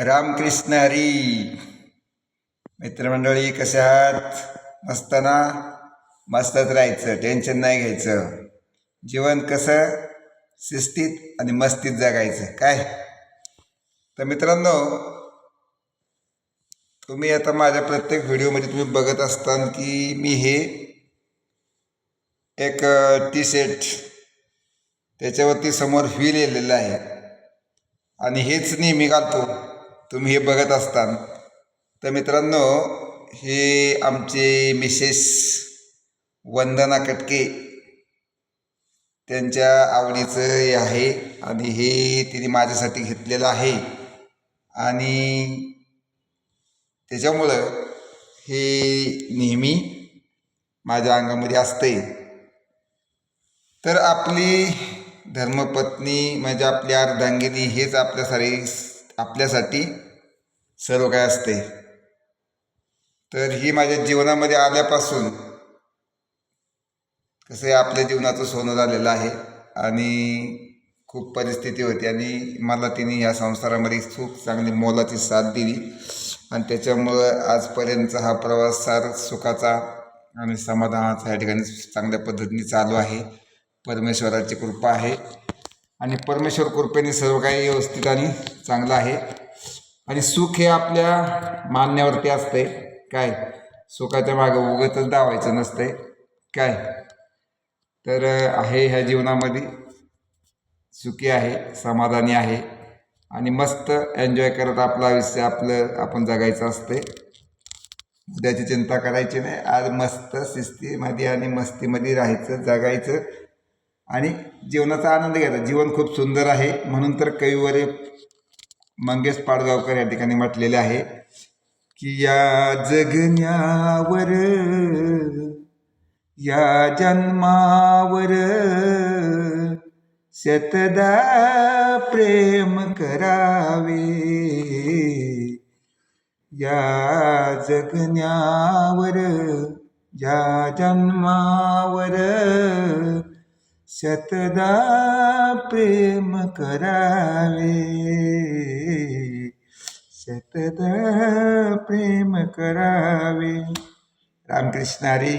रामकृष्ण हरी. मित्रमंडळी कसे आहात? मस्त ना? मस्तच राहायचं, टेन्शन नाही घ्यायचं. जीवन कसं शिस्तीत आणि मस्तीत जगायचं काय. तर मित्रांनो, तुम्ही आता माझ्या प्रत्येक व्हिडिओमध्ये तुम्ही बघत असताना की मी हे एक टी शर्ट त्याच्यावरती समोर व्ही लिहिलेलं आहे आणि हेच नेहमी घालतो. तुम्ही हे बघत असताना. तर मित्रांनो, हे आमचे मिसेस वंदना कटके त्यांच्या आवडीचं हे आहे आणि हे तिने माझ्यासाठी घेतलेलं आहे आणि त्याच्यामुळं हे नेहमी माझ्या अंगामध्ये असते. तर आपली धर्मपत्नी म्हणजे आपली अर्धांगिनी हेच आपल्यासाठी सर्व काय असते. तर ही माझ्या जीवनामध्ये आल्यापासून कसं आहे, आपल्या जीवनाचं सोनं झालेलं आहे आणि खूप परिस्थिती होती आणि मला तिने या संसारामध्ये खूप चांगली मोलाची साथ दिली आणि त्याच्यामुळं आजपर्यंतचा हा प्रवास फार सुखाचा आणि समाधानाचा या ठिकाणी चांगल्या पद्धतीने चालू आहे. परमेश्वराची कृपा आहे आणि परमेश्वर कृपेने सर्व काही व्यवस्थित आणि चांगलं आहे. आणि सुख हे आपल्या मानण्यावरती असते काय. सुखाच्या मागं उगाचच धावायचं नसते काय. तर आहे ह्या जीवनामध्ये सुखी आहे, समाधानी आहे आणि मस्त एन्जॉय करत आपलं आयुष्य आपण जगायचं असते. उद्याची चिंता करायची नाही. आज मस्त शिस्तीमध्ये आणि मस्तीमध्ये राहायचं, जगायचं आणि जीवनाचा आनंद घ्यायचा. जीवन खूप सुंदर आहे म्हणून तर कविवर्य मंगेश पाडगावकर या ठिकाणी म्हटलेले आहे की या जगण्यावर या जन्मावर शतदा प्रेम करावे. या जगण्यावर या जन्मावर शतदा प्रेम करावे. शतदा प्रेम करावे. रामकृष्ण हरी.